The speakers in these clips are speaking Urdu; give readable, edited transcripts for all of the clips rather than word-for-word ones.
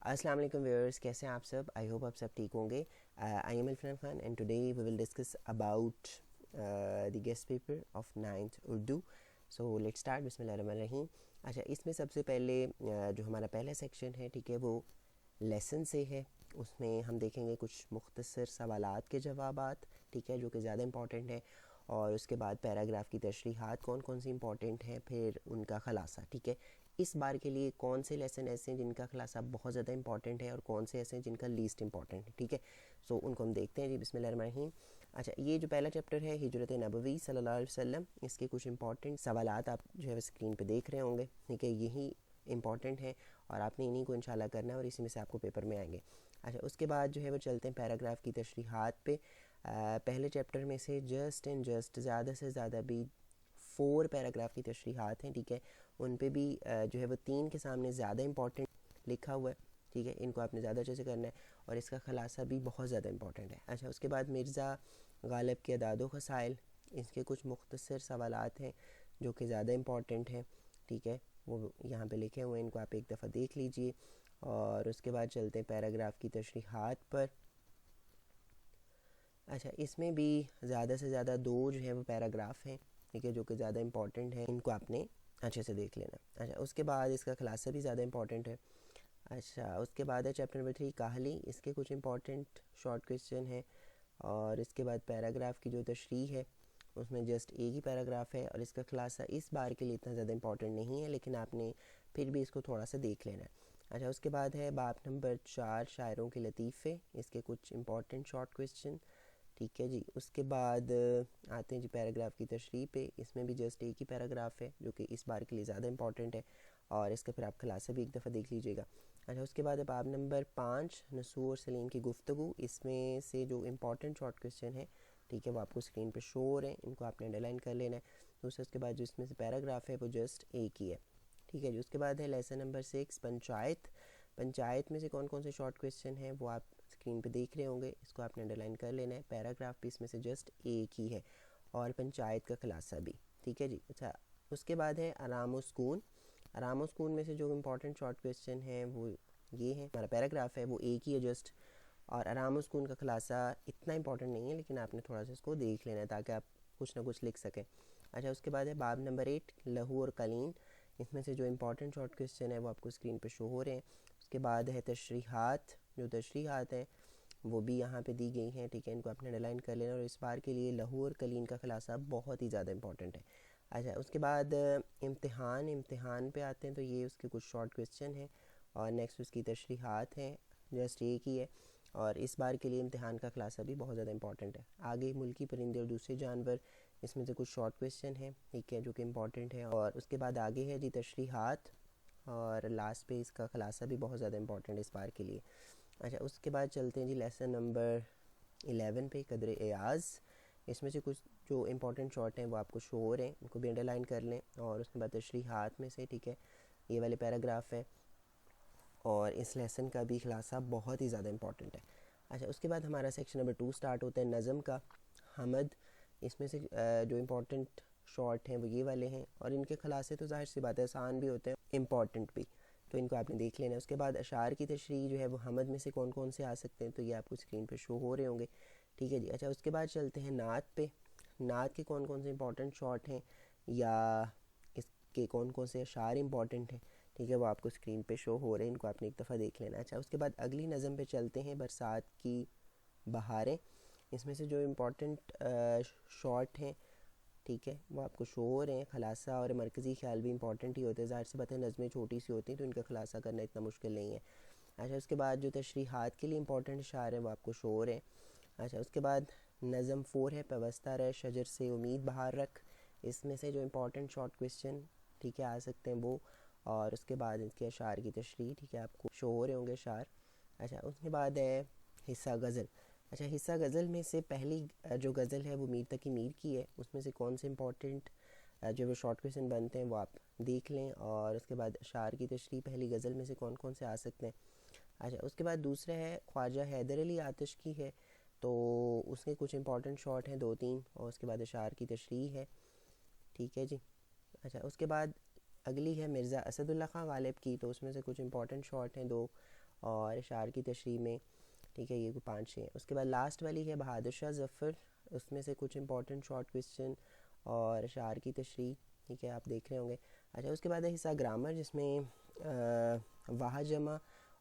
السلام علیکم ویورز، کیسے ہیں آپ سب؟ آئی ہوپ آپ سب ٹھیک ہوں گے. I am Irfan Khan and today we will discuss about the guess paper of 9th Urdu. So let start. بسم اللہ الرحمن الرحیم. اچھا، اس میں سب سے پہلے جو ہمارا پہلا سیکشن ہے، ٹھیک ہے، وہ لیسن سے ہے. اس میں ہم دیکھیں گے کچھ مختصر سوالات کے جوابات، ٹھیک ہے، جو کہ زیادہ امپورٹنٹ ہے، اور اس کے بعد پیراگراف کی تشریحات کون کون سی امپورٹنٹ ہیں، پھر ان کا خلاصہ. ٹھیک ہے، اس بار کے لیے کون سے لیسن ایسے ہیں جن کا خلاصہ بہت زیادہ امپورٹنٹ ہے اور کون سے ایسے ہیں جن کا لیسٹ امپورٹنٹ ہے. ٹھیک ہے، سو ان کو ہم دیکھتے ہیں. جی بسم اللہ الرحمن الرحیم. اچھا، یہ جو پہلا چیپٹر ہے ہجرت نبوی صلی اللہ علیہ وسلم، اس کے کچھ امپورٹنٹ سوالات آپ جو ہے اسکرین پہ دیکھ رہے ہوں گے. ٹھیک ہے، یہی امپورٹنٹ ہے اور آپ نے انہیں کو انشاءاللہ کرنا ہے اور اسی میں سے آپ کو پیپر میں آئیں گے. اچھا، اس کے بعد جو ہے وہ چلتے ہیں پیراگراف کی تشریحات پہ. پہلے چیپٹر میں سے جسٹ زیادہ سے زیادہ بھی 4 پیراگراف کی تشریحات ہیں. ٹھیک ہے، ان پہ بھی جو ہے وہ 3 کے سامنے زیادہ امپورٹنٹ لکھا ہوا ہے. ٹھیک ہے، ان کو آپ نے زیادہ اچھے سے کرنا ہے اور اس کا خلاصہ بھی بہت زیادہ امپورٹنٹ ہے. اچھا، اس کے بعد مرزا غالب کے اعداد و خسائل، اس کے کچھ مختصر سوالات ہیں جو کہ زیادہ امپورٹنٹ ہیں. ٹھیک ہے، وہ یہاں پہ لکھے ہوئے ہیں، ان کو آپ ایک دفعہ دیکھ لیجئے. اور اس کے بعد چلتے ہیں پیراگراف کی تشریحات پر. اچھا، اس میں بھی زیادہ سے زیادہ 2 جو ہیں وہ پیراگراف ہیں، ٹھیک ہے، جو کہ زیادہ امپورٹنٹ ہیں. ان کو آپ نے اچھے سے دیکھ لینا. اچھا، اس کے بعد اس کا خلاصہ بھی زیادہ امپورٹنٹ ہے. اچھا، اس کے بعد ہے چیپٹر نمبر 3 کاہلی. اس کے کچھ امپورٹنٹ شارٹ کویسچن ہیں. اور اس کے بعد پیراگراف کی جو تشریح ہے اس میں جسٹ ایک ہی پیراگراف ہے اور اس کا خلاصہ اس بار کے لیے اتنا زیادہ امپورٹنٹ نہیں ہے، لیکن آپ نے پھر بھی اس کو تھوڑا سا دیکھ لینا ہے. اچھا، اس کے بعد ہے باب نمبر 4 شاعروں کے لطیفے. اس کے کچھ امپورٹنٹ شارٹ کویسچن. ٹھیک ہے جی. اس کے بعد آتے ہیں جی پیراگراف کی تشریح پہ. اس میں بھی جسٹ ایک ہی پیراگراف ہے جو کہ اس بار کے لیے زیادہ امپورٹنٹ ہے اور اس کا پھر آپ خلاصہ بھی ایک دفعہ دیکھ لیجیے گا. اچھا، اس کے بعد ہے باب نمبر 5 نسو اور سلیم کی گفتگو. اس میں سے جو امپورٹنٹ شارٹ کویسچن ہے، ٹھیک ہے، وہ آپ کو اسکرین پہ شو ہو رہے ہیں، ان کو آپ نے انڈر لائن کر لینا ہے. دوسرا اس کے بعد جو اس میں سے پیراگراف ہے وہ جسٹ ایک ہی ہے. ٹھیک ہے جی. اس کے بعد ہے لیسن نمبر 6 پنچایت. پنچایت میں سے کون کون سے شارٹ کویسچن ہیں وہ آپ اسکرین پہ دیکھ رہے ہوں گے، اس کو آپ نے انڈر لائن کر لینا ہے. پیراگراف بھی اس میں سے جسٹ ایک ہی ہے اور پنچایت کا خلاصہ بھی. ٹھیک ہے جی. اچھا، اس کے بعد ہے آرام و سکون. آرام و سکون میں سے جو امپورٹنٹ شارٹ کویسچن ہیں وہ یہ ہیں. ہمارا پیراگراف ہے وہ ایک ہی ہے جسٹ، اور آرام و سکون کا خلاصہ اتنا امپورٹنٹ نہیں ہے، لیکن آپ نے تھوڑا سا اس کو دیکھ لینا ہے تاکہ آپ کچھ نہ کچھ لکھ سکیں. اچھا، اس کے بعد ہے باب نمبر 8 لہو اور قلیم. اس میں سے جو امپورٹنٹ شارٹ کویسچن ہے وہ آپ کو اسکرین پہ شو ہو رہے ہیں. اس کے بعد ہے تشریحات. جو تشریحات ہیں وہ بھی یہاں پہ دی گئی ہیں. ٹھیک ہے، ان کو آپ نے ڈیلائن کر لینا. اور اس بار کے لیے لہو اور قلیم کا خلاصہ بہت ہی زیادہ امپورٹنٹ ہے. اچھا، اس کے بعد امتحان پہ آتے ہیں تو یہ اس کے کچھ شارٹ کویسچن ہیں اور نیکسٹ اس کی تشریحات ہیں، جسٹ ایک ہی ہے. اور اس بار کے لیے امتحان کا خلاصہ بھی بہت زیادہ امپورٹنٹ ہے. آگے ملکی پرندے اور دوسرے جانور، اس میں سے کچھ شارٹ کویسچن ہیں، ٹھیک ہے، جو کہ امپورٹنٹ ہے. اور اس کے بعد آگے ہے جی تشریحات، اور لاسٹ پہ اس کا خلاصہ بھی بہت زیادہ امپورٹنٹ ہے اس بار کے لیے. اچھا، اس کے بعد چلتے ہیں جی لیسن نمبر 11 پہ قدر ایاز. اس میں سے کچھ جو امپورٹنٹ شارٹ ہیں وہ آپ کو شو ہو رہے ہیں، ان کو بھی انڈر لائن کر لیں. اور اس کے بعد تشریحات میں سے، ٹھیک ہے، یہ والے پیراگراف ہیں اور اس لیسن کا بھی خلاصہ بہت ہی زیادہ امپورٹنٹ ہے. اچھا، اس کے بعد ہمارا سیکشن نمبر 2 سٹارٹ ہوتا ہے نظم کا. حمد. اس میں سے جو امپورٹنٹ شارٹ ہیں وہ یہ والے ہیں اور ان کے خلاصے تو ظاہر سی بات ہے آسان بھی ہوتے ہیں، امپورٹنٹ بھی، تو ان کو آپ نے دیکھ لینا ہے. اس کے بعد اشعار کی تشریح جو ہے وہ حمد میں سے کون کون سے آ سکتے ہیں تو یہ آپ کو اسکرین پہ شو ہو رہے ہوں گے. ٹھیک ہے جی. اچھا، اس کے بعد چلتے ہیں نعت پہ. نعت کے کون کون سے امپورٹنٹ شارٹ ہیں یا اس کے کون کون سے اشعار امپورٹنٹ ہیں، ٹھیک ہے، وہ آپ کو اسکرین پہ شو ہو رہے ہیں، ان کو آپ نے ایک دفعہ دیکھ لینا. اچھا، اس کے بعد اگلی نظم پہ چلتے ہیں برسات کی بہاریں. اس میں سے جو امپورٹنٹ شارٹ ہیں، ٹھیک ہے، وہ آپ کو شو ہو رہے ہیں. خلاصہ اور مرکزی خیال بھی امپورٹنٹ ہی ہوتے ہیں، ظاہر سی بات ہے نظمیں چھوٹی سی ہوتی ہیں تو ان کا خلاصہ کرنا اتنا مشکل نہیں ہے. اچھا، اس کے بعد جو تشریحات کے لیے امپورٹنٹ اشعار ہیں وہ آپ کو شو ہو رہے ہیں. اچھا، اس کے بعد نظم 4 ہے پیوستہ رہ شجر سے امید بہار رکھ. اس میں سے جو امپورٹنٹ شارٹ کویسچن، ٹھیک ہے، آ سکتے ہیں وہ، اور اس کے بعد اس کے اشعار کی تشریح، ٹھیک ہے، آپ کو شو ہو رہے ہوں گے اشعار. اچھا، اس کے بعد ہے حصہ غزل. اچھا، حصہ غزل میں سے پہلی جو غزل ہے وہ میر تقی میر کی ہے. اس میں سے کون سے امپورٹنٹ جو وہ شارٹ کویسچن بنتے ہیں وہ آپ دیکھ لیں. اور اس کے بعد اشعار کی تشریح پہلی غزل میں سے کون کون سے آ سکتے ہیں. اچھا، اس کے بعد دوسرا ہے خواجہ حیدر علی آتش کی ہے، تو اس کے کچھ امپورٹنٹ شارٹ ہیں 2-3، اور اس کے بعد اشعار کی تشریح ہے. ٹھیک ہے جی. اچھا، اس کے بعد اگلی ہے مرزا اسد اللہ خان غالب کی، تو اس میں سے کچھ امپورٹنٹ شارٹ ہیں 2، اور اشعار کی تشریح میں، ٹھیک ہے، یہ 5-6 ہیں۔ اس کے بعد لاسٹ والی ہے بہادر شاہ ظفر، اس میں سے کچھ امپورٹنٹ شارٹ کویسچن اور اشعار کی تشریح، ٹھیک ہے، آپ دیکھ رہے ہوں گے۔ اچھا، اس کے بعد ہے حصہ گرامر، جس میں واحد جمع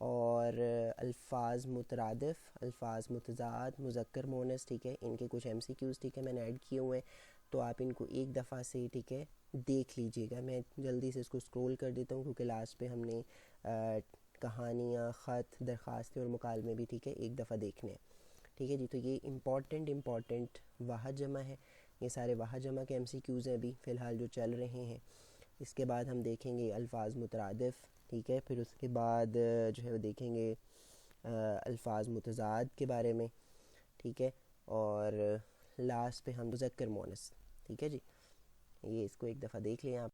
اور الفاظ مترادف، الفاظ متضاد، مذکر مؤنث، ٹھیک ہے، ان کے کچھ ایم سی کیوز، ٹھیک ہے، میں نے ایڈ کیے ہوئے ہیں، تو آپ ان کو ایک دفعہ سے، ٹھیک ہے، دیکھ لیجئے گا۔ میں جلدی سے اس کو سکرول کر دیتا ہوں کیونکہ لاسٹ پہ ہم نے کہانیاں، خط، درخواستیں اور مکالمے بھی، ٹھیک ہے، ایک دفعہ دیکھنے ہیں، ٹھیک ہے جی۔ تو یہ امپورٹنٹ واحد جمع ہے، یہ سارے واحد جمع کے ایم سی کیوز ہیں ابھی فی الحال جو چل رہے ہیں۔ اس کے بعد ہم دیکھیں گے الفاظ مترادف، ٹھیک ہے، پھر اس کے بعد جو ہے وہ دیکھیں گے الفاظ متضاد کے بارے میں، ٹھیک ہے، اور لاسٹ پہ ہم مذکر مؤنث، ٹھیک ہے جی۔ یہ اس کو ایک دفعہ دیکھ لیں آپ،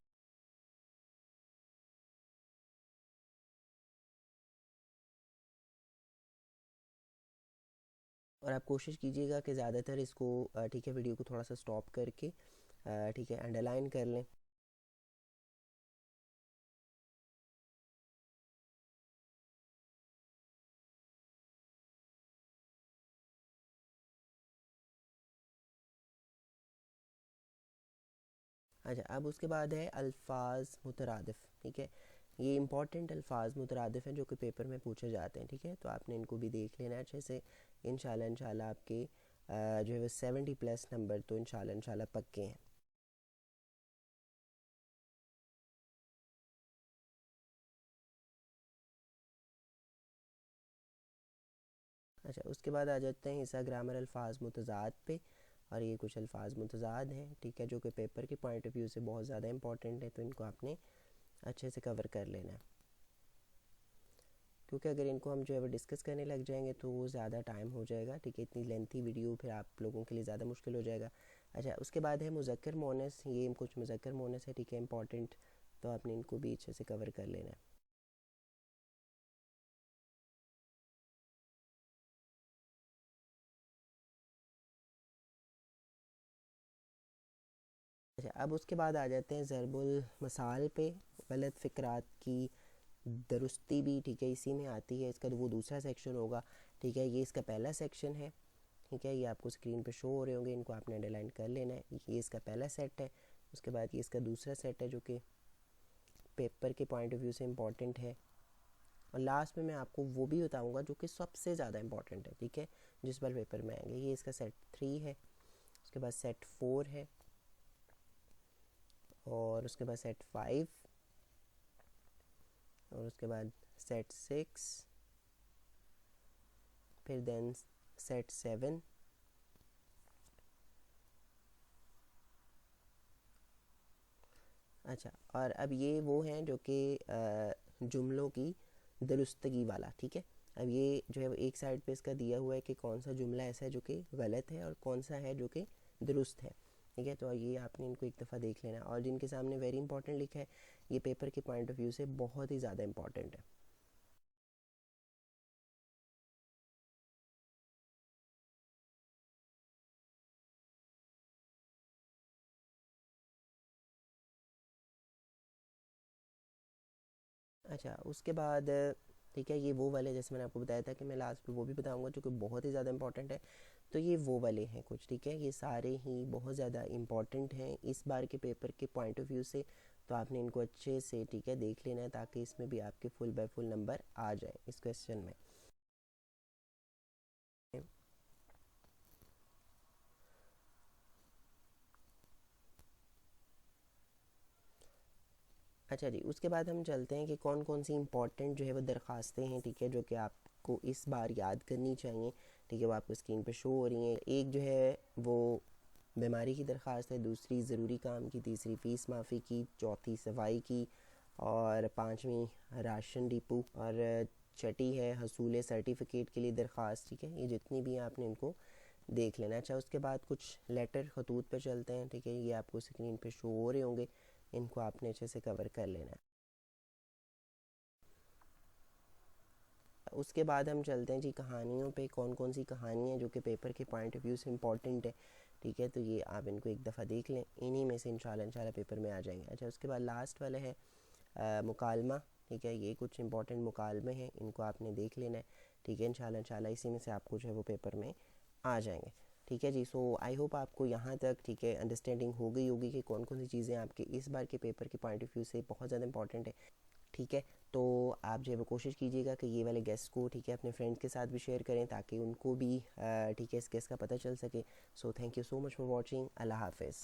اور آپ کوشش کیجیے گا کہ زیادہ تر اس کو ٹھیک ہے، ویڈیو کو تھوڑا سا سٹاپ کر کے ٹھیک ہے انڈر لائن کر لیں۔ اچھا، اب اس کے بعد ہے الفاظ مترادف، ٹھیک ہے، یہ امپورٹنٹ الفاظ مترادف ہیں جو کہ پیپر میں پوچھے جاتے ہیں، ٹھیک ہے، تو آپ نے ان کو بھی دیکھ لینا اچھے سے۔ انشاءاللہ آپ کے جو ہے وہ 70+ نمبر تو انشاءاللہ پکے ہیں۔ اچھا، اس کے بعد آ جاتے ہیں حصہ گرامر الفاظ متضاد پہ، اور یہ کچھ الفاظ متضاد ہیں، ٹھیک ہے، جو کہ پیپر کے پوائنٹ آف ویو سے بہت زیادہ امپورٹنٹ ہے، تو ان کو آپ نے اچھے سے کور کر لینا ہے، کیونکہ اگر ان کو ہم جو ہے وہ ڈسکس کرنے لگ جائیں گے تو وہ زیادہ ٹائم ہو جائے گا، ٹھیک ہے، اتنی لینتھی ویڈیو پھر آپ لوگوں کے لیے زیادہ مشکل ہو جائے گا۔ اچھا، اس کے بعد ہے مذکر مؤنث، یہ کچھ مذکر مؤنث ہے، ٹھیک ہے، امپورٹنٹ، تو آپ نے ان کو بھی اچھے سے کور کر لینا ہے۔ اچھا، اب اس کے بعد آ جاتے ہیں ضرب المثال پہ، غلط فقرات کی درستی بھی، ٹھیک ہے، اسی میں آتی ہے، اس کا وہ دوسرا سیکشن ہوگا، ٹھیک ہے، یہ اس کا پہلا سیکشن ہے، ٹھیک ہے، یہ آپ کو اسکرین پہ شو ہو رہے ہوں گے، ان کو آپ نے انڈر لائن کر لینا ہے۔ یہ اس کا پہلا سیٹ ہے، اس کے بعد یہ اس کا دوسرا سیٹ ہے جو کہ پیپر کے پوائنٹ آف ویو سے امپورٹنٹ ہے، اور لاسٹ میں میں آپ کو وہ بھی بتاؤں گا جو کہ سب سے زیادہ امپورٹنٹ ہے، ٹھیک ہے، جس پر پیپر میں آئیں گے۔ یہ اس کا سیٹ 3 ہے، اس کے بعد سیٹ 4 ہے، اور اس کے بعد سیٹ 5، اور اس کے بعد سیٹ 6، پھر دین سیٹ 7، اچھا، اور اب یہ وہ ہیں جو کہ جملوں کی درستگی والا، ٹھیک ہے، اب یہ جو ہے وہ ایک سائڈ پہ اس کا دیا ہوا ہے کہ کون سا جملہ ایسا ہے جو کہ غلط ہے اور کون سا ہے جو کہ درست ہے، ٹھیک ہے، تو یہ آپ نے ان کو ایک دفعہ دیکھ لینا، اور جن کے سامنے ویری امپورٹنٹ لکھا ہے، یہ پیپر کے پوائنٹ آف ویو سے بہت ہی زیادہ امپورٹنٹ ہے۔ اچھا، اس کے بعد ٹھیک ہے، یہ وہ والے جیسے میں نے آپ کو بتایا تھا کہ میں لاسٹ پہ وہ بھی بتاؤں گا جو کہ بہت ہی زیادہ امپورٹنٹ ہے، تو یہ وہ والے ہیں کچھ، ٹھیک ہے، یہ سارے ہی بہت زیادہ امپورٹنٹ ہیں اس بار کے پیپر کے پوائنٹ آف ویو سے، تو آپ نے ان کو اچھے سے، ٹھیک ہے، دیکھ لینا ہے تاکہ اس میں بھی آپ کے فل بائی فل نمبر آ جائیں اس کویسچن میں۔ اچھا جی، اس کے بعد ہم چلتے ہیں کہ کون کون سی امپورٹنٹ جو ہے وہ درخواستیں ہیں، ٹھیک ہے، جو کہ آپ کو اس بار یاد کرنی چاہیے، ٹھیک ہے، وہ آپ کو اسکرین پہ شو ہو رہی ہیں۔ ایک جو ہے وہ بیماری کی درخواست ہے، دوسری ضروری کام کی، تیسری فیس معافی کی، چوتھی صفائی کی، اور پانچویں راشن ڈپو، اور چھٹی ہے حصول سرٹیفکیٹ کے لیے درخواست، ٹھیک ہے، یہ جتنی بھی ہیں آپ نے ان کو دیکھ لینا۔ اچھا، اس کے بعد کچھ لیٹر خطوط پہ چلتے ہیں، ٹھیک ہے، یہ آپ کو اسکرین پہ شو ہو رہے ہوں گے، ان کو آپ نے اچھے سے کور کر لینا ہے۔ اس کے بعد ہم چلتے ہیں جی کہانیوں پہ، کون کون سی کہانی ہیں جو کہ پیپر کے پوائنٹ آف ویو سے امپورٹنٹ ہے، ٹھیک ہے، تو یہ آپ ان کو ایک دفعہ دیکھ لیں، انہی میں سے انشاءاللہ پیپر میں آ جائیں گے۔ اچھا، اس کے بعد لاسٹ والا ہے مکالمہ، ٹھیک ہے. یہ کچھ امپورٹنٹ مکالمے ہیں، ان کو آپ نے دیکھ لینا ہے. ٹھیک ہے، انشاءاللہ اسی میں سے آپ کو جو ہے وہ پیپر میں آ جائیں گے. ٹھیک ہے جی. سو آئی ہوپ آپ کو یہاں تک ٹھیک ہے انڈرسٹینڈنگ ہو گئی ہوگی کہ کون کون سی چیزیں آپ کے اس بار کے پیپر کے پوائنٹ آف ویو سے بہت زیادہ امپورٹنٹ ہے. ٹھیک ہے، تو آپ جو ہے وہ کوشش کیجیے گا کہ یہ والے گیسٹ کو ٹھیک ہے اپنے فرینڈ کے ساتھ بھی شیئر کریں تاکہ ان کو بھی ٹھیک ہے اس گیسٹ کا پتہ چل سکے. So thank you so much for watching. اللہ حافظ.